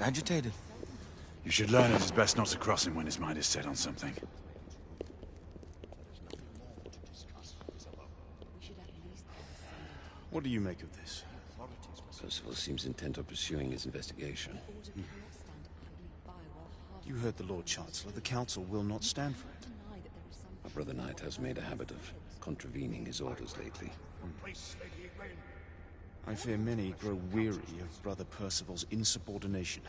agitated. You should learn it is best not to cross him when his mind is set on something. What do you make of this? Percival seems intent on pursuing his investigation. You heard the Lord Chancellor. The Council will not stand for it. My brother Knight has made a habit of contravening his orders lately. I fear many grow weary of Brother Percival's insubordination.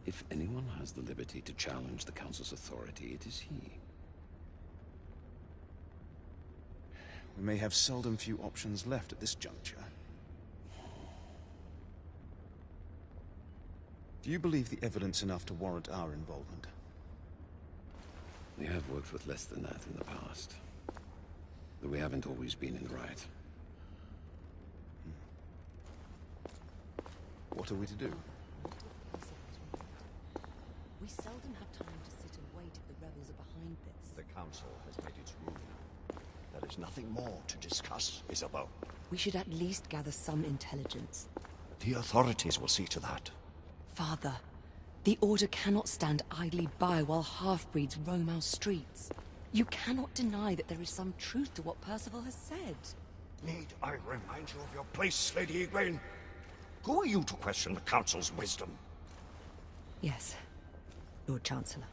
If anyone has the liberty to challenge the Council's authority, it is he. We may have seldom few options left at this juncture. Do you believe the evidence enough to warrant our involvement? We have worked with less than that in the past. Though we haven't always been in the right. What are we to do? We seldom have time to sit and wait if the rebels are behind this. The Council has made its ruling. There is nothing more to discuss, Isabeau. We should at least gather some intelligence. The authorities will see to that. Father, the Order cannot stand idly by while half-breeds roam our streets. You cannot deny that there is some truth to what Percival has said. Need I remind you of your place, Lady Egwene? Who are you to question the Council's wisdom? Yes, Lord Chancellor.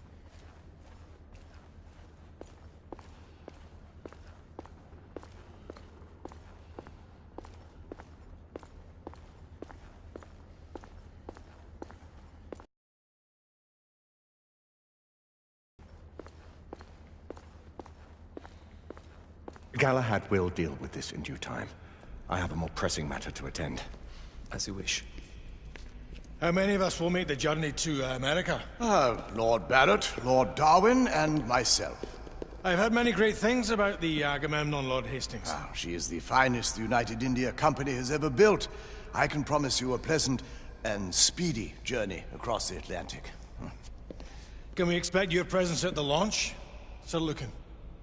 Galahad will deal with this in due time. I have a more pressing matter to attend. As you wish. How many of us will make the journey to America? Lord Barrett, Lord Darwin, and myself. I've heard many great things about the Agamemnon, Lord Hastings. She is the finest the United India Company has ever built. I can promise you a pleasant and speedy journey across the Atlantic. Can we expect your presence at the launch, Sir Lucan?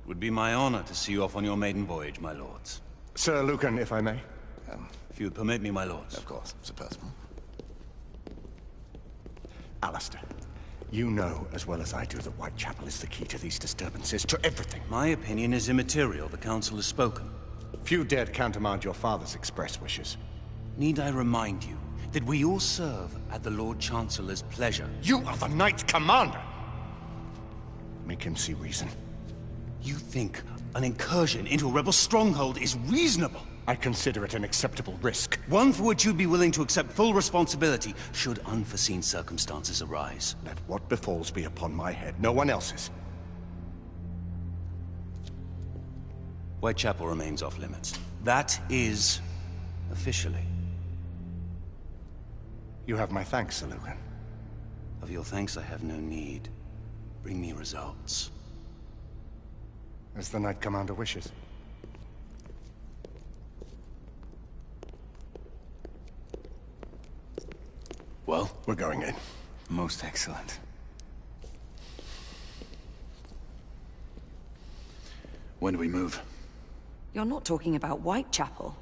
Would be my honor to see you off on your maiden voyage, my lords. Sir Lucan, if I may. If you would permit me, my lords. Of course, Sir Percival. Alistair, you know as well as I do that Whitechapel is the key to these disturbances, to everything. My opinion is immaterial. The Council has spoken. Few dared countermand your father's express wishes. Need I remind you that we all serve at the Lord Chancellor's pleasure? You are the Knight Commander! Make him see reason. You think an incursion into a rebel stronghold is reasonable? I consider it an acceptable risk. One for which you'd be willing to accept full responsibility should unforeseen circumstances arise. Let what befalls be upon my head, no one else's. Whitechapel remains off limits. That is... officially. You have my thanks, Sir Lucan. Of your thanks I have no need. Bring me results. As the Knight Commander wishes. Well, we're going in. Most excellent. When do we move? You're not talking about Whitechapel.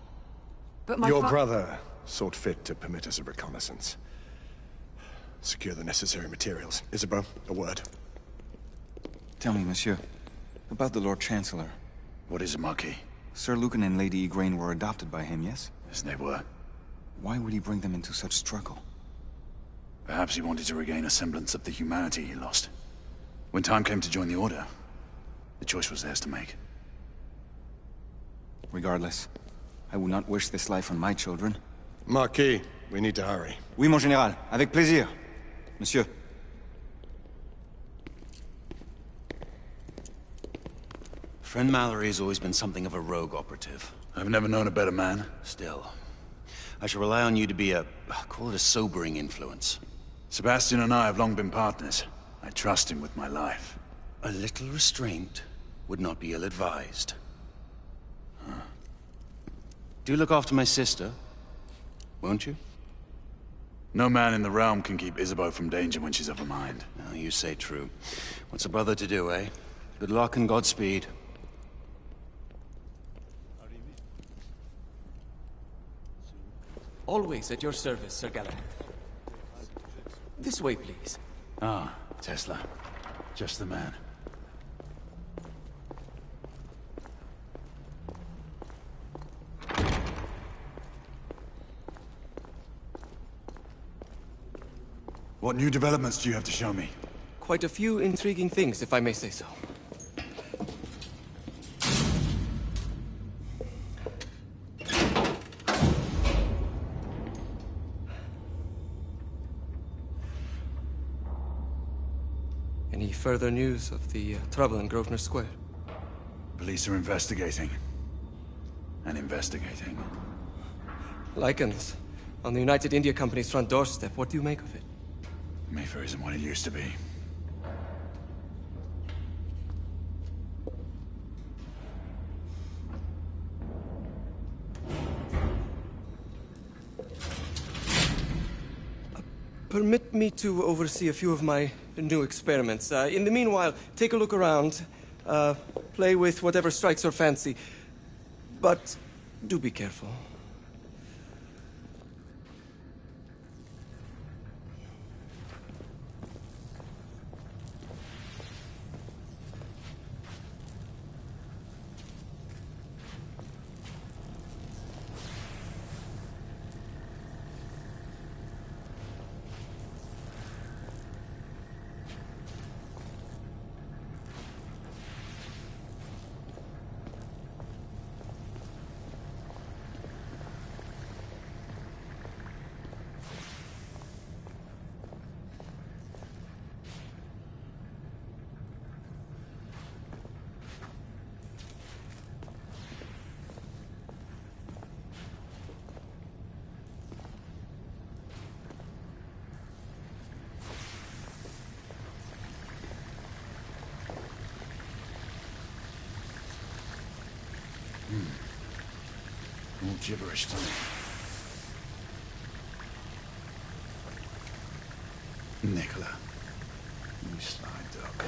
But my Your brother sought fit to permit us a reconnaissance. Secure the necessary materials. Isabeau, a word. Tell me, monsieur, about the Lord Chancellor. What is it, Marquis? Sir Lucan and Lady Egwene were adopted by him, yes? Yes, they were. Why would he bring them into such struggle? Perhaps he wanted to regain a semblance of the humanity he lost. When time came to join the Order, the choice was theirs to make. Regardless, I would not wish this life on my children. Marquis, we need to hurry. Oui, mon général. Avec plaisir. Monsieur. Friend Mallory has always been something of a rogue operative. I've never known a better man. Still, I shall rely on you to be call it a sobering influence. Sebastian and I have long been partners. I trust him with my life. A little restraint would not be ill-advised. Do look after my sister, won't you? No man in the realm can keep Isabeau from danger when she's of a mind. Oh, you say true. What's a brother to do, eh? Good luck and Godspeed. Always at your service, Sir Galahad. This way, please. Ah, Tesla. Just the man. What new developments do you have to show me? Quite a few intriguing things, if I may say so. Any further news of the trouble in Grosvenor Square? Police are investigating. And investigating. Lycans, on the United India Company's front doorstep. What do you make of it? Mayfair isn't what it used to be. Permit me to oversee a few of my new experiments. In the meanwhile, take a look around. Play with whatever strikes your fancy. But do be careful. All gibberish to me. Nicola, you sly duck.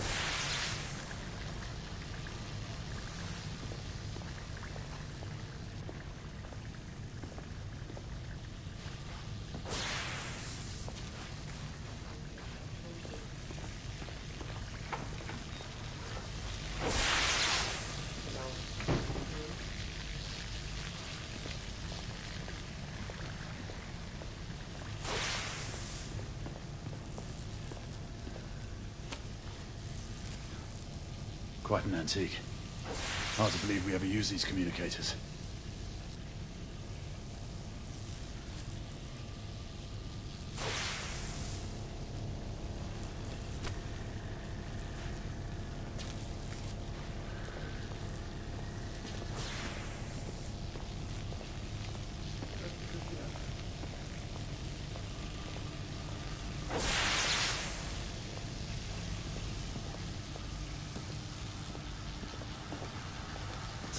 Quite an antique. Hard to believe we ever use these communicators.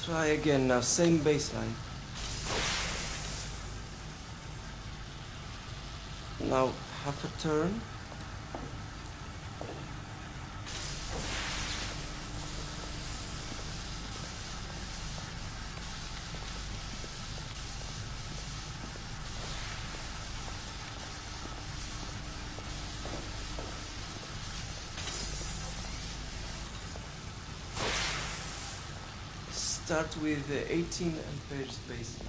Try again now, same baseline. Now, half a turn. Start with 18 amperes baseline.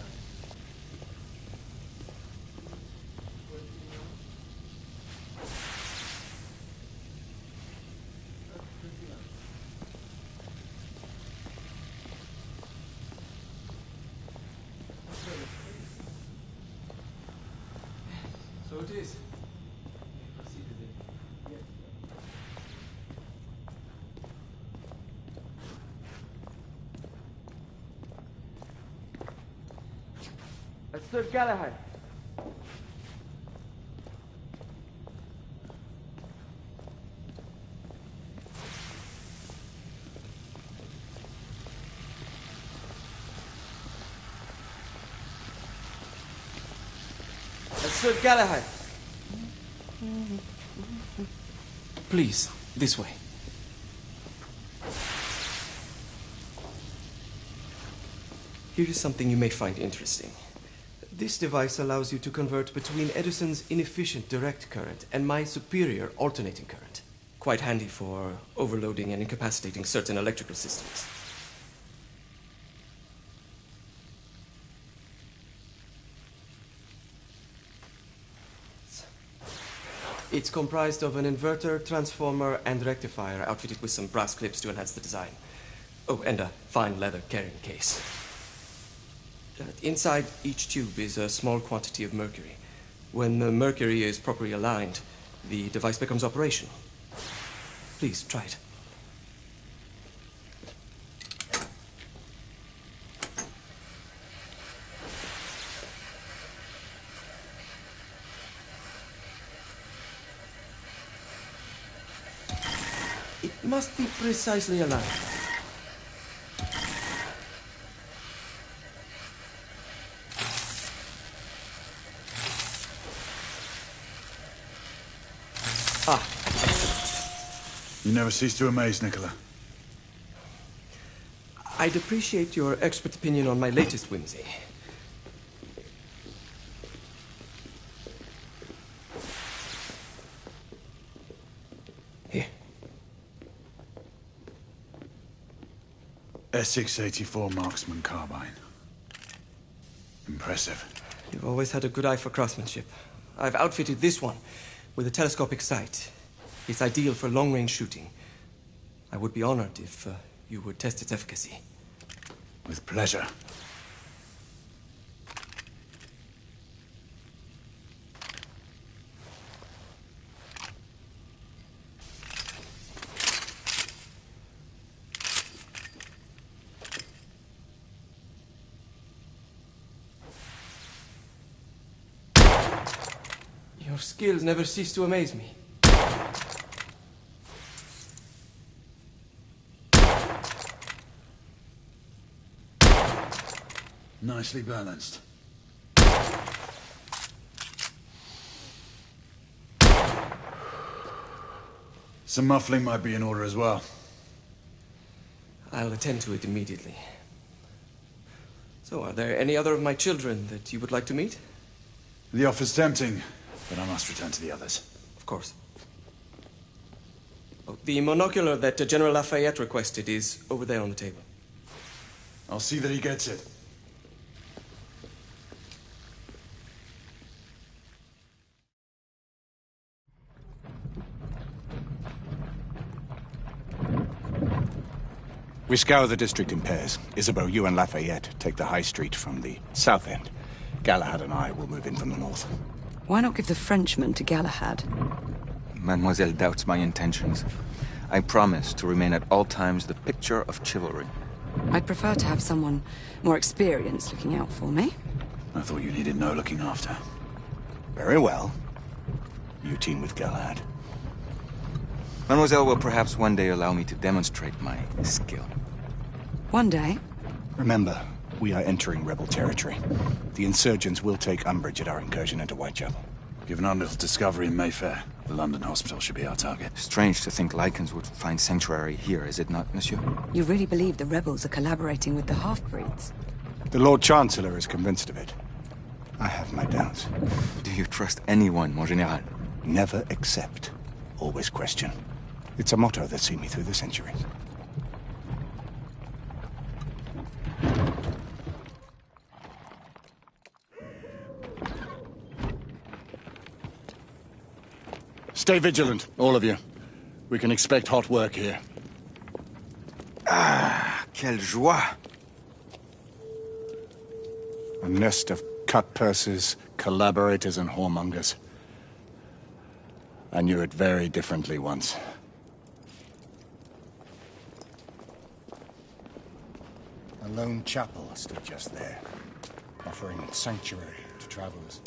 So it is. Proceed with it. Sir Galahad. Sir Galahad. Please, this way. Here is something you may find interesting. This device allows you to convert between Edison's inefficient direct current and my superior alternating current. Quite handy for overloading and incapacitating certain electrical systems. It's comprised of an inverter, transformer, and rectifier outfitted with some brass clips to enhance the design. Oh, and a fine leather carrying case. Inside each tube is a small quantity of mercury. When the mercury is properly aligned, the device becomes operational. Please, try it. It must be precisely aligned. You never cease to amaze, Nicola. I'd appreciate your expert opinion on my latest whimsy. Here. S684 Marksman Carbine. Impressive. You've always had a good eye for craftsmanship. I've outfitted this one with a telescopic sight. It's ideal for long-range shooting. I would be honored if you would test its efficacy. With pleasure. Your skills never cease to amaze me. Nicely balanced. Some muffling might be in order as well. I'll attend to it immediately. So, are there any other of my children that you would like to meet? The offer's tempting, but I must return to the others. Of course. Oh, the monocular that General Lafayette requested is over there on the table. I'll see that he gets it. We scour the district in pairs. Isabeau, you and Lafayette take the high street from the south end. Galahad and I will move in from the north. Why not give the Frenchman to Galahad? Mademoiselle doubts my intentions. I promise to remain at all times the picture of chivalry. I'd prefer to have someone more experienced looking out for me. I thought you needed no looking after. Very well. You team with Galahad. Mademoiselle will perhaps one day allow me to demonstrate my skill. One day? Remember, we are entering rebel territory. The insurgents will take umbrage at our incursion into Whitechapel. Given our little discovery in Mayfair, the London hospital should be our target. Strange to think Lycans would find sanctuary here, is it not, monsieur? You really believe the rebels are collaborating with the half-breeds? The Lord Chancellor is convinced of it. I have my doubts. Do you trust anyone, mon général? Never accept. Always question. It's a motto that's seen me through the centuries. Stay vigilant, all of you. We can expect hot work here. Ah, quelle joie! A nest of cut-pursers, collaborators, and whoremongers. I knew it very differently once. A lone chapel stood just there, offering sanctuary to travelers.